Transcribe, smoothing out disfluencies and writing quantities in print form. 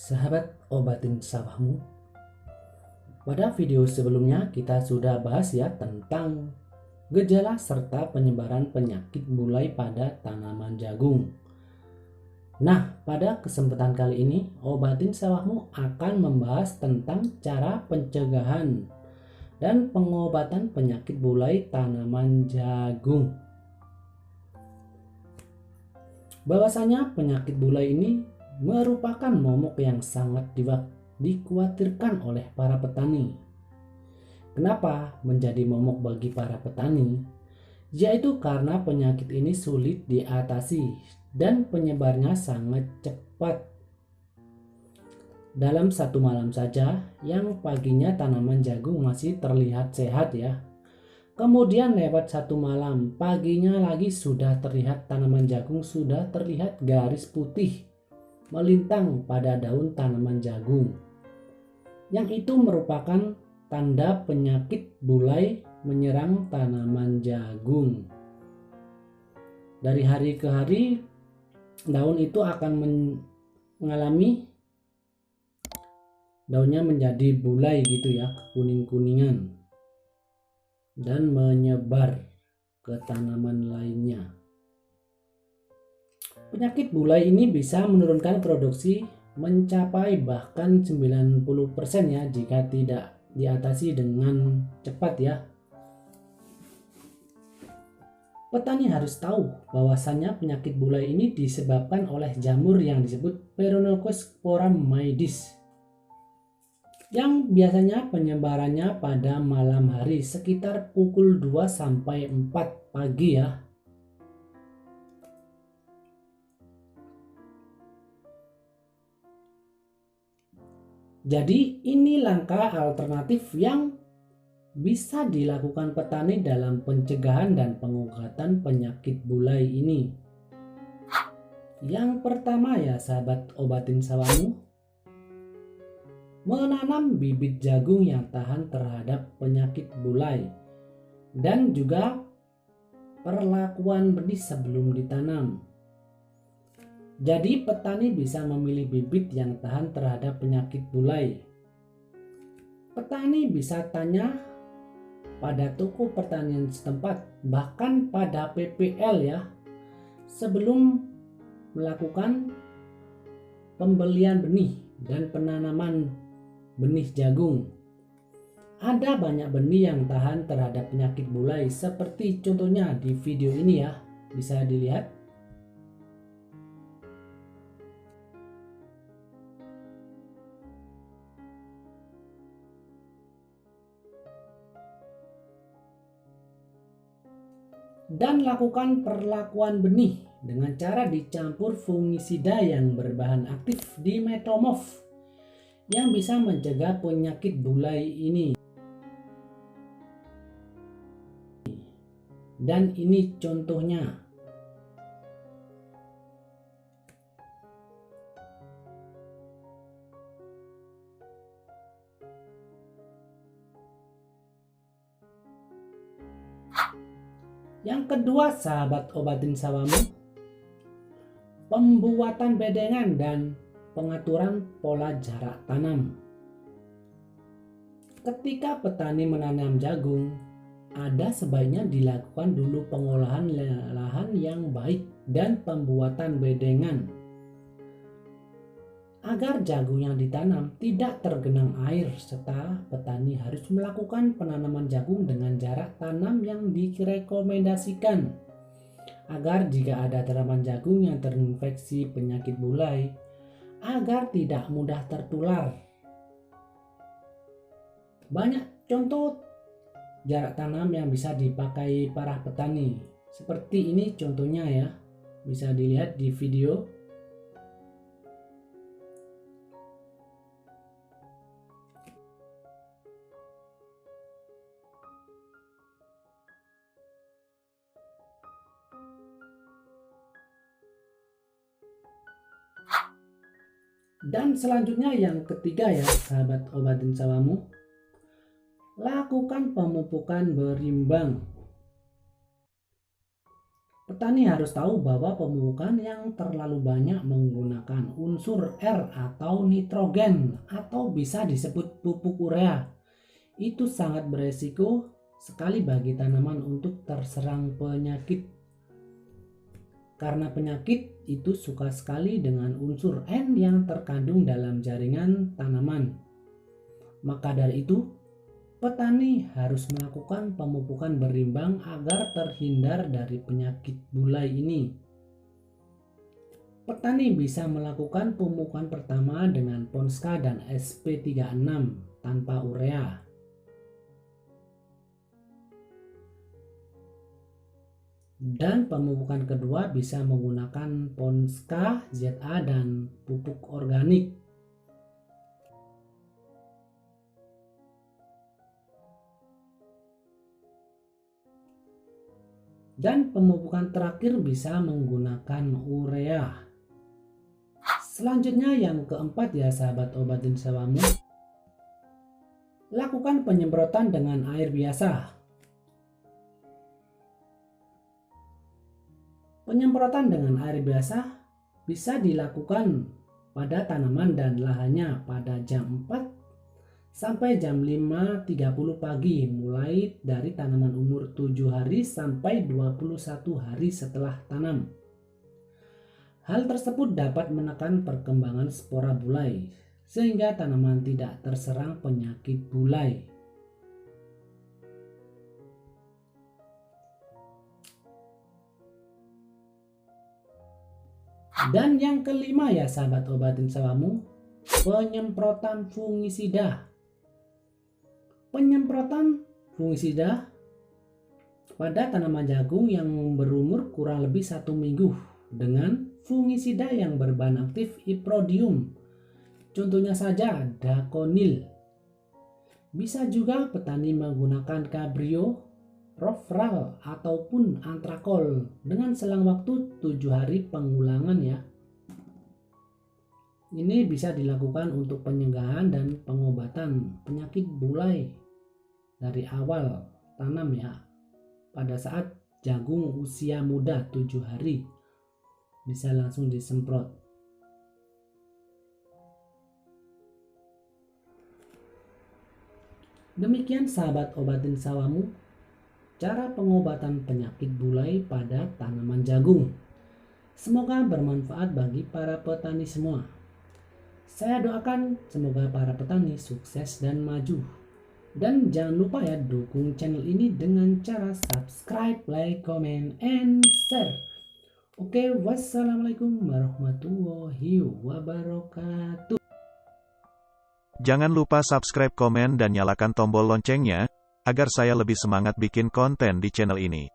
Sahabat obatin sawahmu. Pada video sebelumnya kita sudah bahas ya tentang gejala serta penyebaran penyakit mulai pada tanaman jagung. Nah, pada kesempatan kali ini obatin sawahmu akan membahas tentang cara pencegahan dan pengobatan penyakit bulai tanaman jagung. Bahwasanya penyakit bulai ini merupakan momok yang sangat dikhawatirkan oleh para petani. Kenapa menjadi momok bagi para petani? Yaitu karena penyakit ini sulit diatasi dan penyebarnya sangat cepat. Dalam satu malam saja, yang paginya tanaman jagung masih terlihat sehat ya. Kemudian lewat satu malam, paginya lagi sudah terlihat tanaman jagung sudah terlihat garis putih melintang pada daun tanaman jagung. Yang itu merupakan tanda penyakit bulai menyerang tanaman jagung. Dari hari ke hari, daun itu akan mengalami daunnya menjadi bulai gitu ya, kuning-kuningan dan menyebar ke tanaman lainnya. Penyakit bulai ini bisa menurunkan produksi mencapai bahkan 90% ya jika tidak diatasi dengan cepat ya. Petani harus tahu bahwasannya penyakit bulai ini disebabkan oleh jamur yang disebut Peronocospora maydis, yang biasanya penyebarannya pada malam hari sekitar pukul 2 sampai 4 pagi ya. Jadi ini langkah alternatif yang bisa dilakukan petani dalam pencegahan dan pengobatan penyakit bulai ini. Yang pertama ya sahabat obatin sawahmu, menanam bibit jagung yang tahan terhadap penyakit bulai dan juga perlakuan benih sebelum ditanam. Jadi petani bisa memilih bibit yang tahan terhadap penyakit bulai. Petani bisa tanya pada toko pertanian setempat, bahkan pada PPL ya, sebelum melakukan pembelian benih dan penanaman benih jagung. Ada banyak benih yang tahan terhadap penyakit bulai seperti contohnya di video ini ya, bisa dilihat. Dan lakukan perlakuan benih dengan cara dicampur fungisida yang berbahan aktif dimetomorf yang bisa mencegah penyakit bulai ini. Dan ini contohnya. Yang kedua sahabat obatin sawahmu, pembuatan bedengan dan pengaturan pola jarak tanam. Ketika petani menanam jagung, ada sebaiknya dilakukan dulu pengolahan lahan yang baik dan pembuatan bedengan agar jagung yang ditanam tidak tergenang air, serta petani harus melakukan penanaman jagung dengan jarak tanam yang direkomendasikan agar jika ada tanaman jagung yang terinfeksi penyakit bulai agar tidak mudah tertular. Banyak contoh jarak tanam yang bisa dipakai para petani, seperti ini contohnya ya, bisa dilihat di video. Dan selanjutnya yang ketiga ya sahabat obatin sawahmu, lakukan pemupukan berimbang. Petani harus tahu bahwa pemupukan yang terlalu banyak menggunakan unsur R atau nitrogen atau bisa disebut pupuk urea itu sangat beresiko sekali bagi tanaman untuk terserang penyakit. Karena penyakit itu suka sekali dengan unsur N yang terkandung dalam jaringan tanaman. Maka dari itu, petani harus melakukan pemupukan berimbang agar terhindar dari penyakit bulai ini. Petani bisa melakukan pemupukan pertama dengan Ponska dan SP36 tanpa urea. Dan pemupukan kedua bisa menggunakan Ponska, ZA, dan pupuk organik. Dan pemupukan terakhir bisa menggunakan urea. Selanjutnya yang keempat ya sahabat obatin sawamu, lakukan penyemprotan dengan air biasa. Penyemprotan dengan air biasa bisa dilakukan pada tanaman dan lahannya pada jam 4 sampai jam 5.30 pagi mulai dari tanaman umur 7 hari sampai 21 hari setelah tanam. Hal tersebut dapat menekan perkembangan spora bulai sehingga tanaman tidak terserang penyakit bulai. Dan yang kelima ya sahabat obatin sawamu, penyemprotan fungisida. Penyemprotan fungisida pada tanaman jagung yang berumur kurang lebih 1 minggu dengan fungisida yang berbahan aktif Iprodium. Contohnya saja Daconil. Bisa juga petani menggunakan Cabrio, Rofral ataupun Antrakol dengan selang waktu 7 hari pengulangan ya. Ini bisa dilakukan untuk pencegahan dan pengobatan penyakit bulai dari awal tanam ya, pada saat jagung usia muda 7 hari bisa langsung disemprot. Demikian sahabat obatin sawamu, cara pengobatan penyakit bulai pada tanaman jagung. Semoga bermanfaat bagi para petani semua. Saya doakan semoga para petani sukses dan maju. Dan jangan lupa ya dukung channel ini dengan cara subscribe, like, comment, and share. Oke, wassalamualaikum warahmatullahi wabarakatuh. Jangan lupa subscribe, komen, dan nyalakan tombol loncengnya, agar saya lebih semangat bikin konten di channel ini.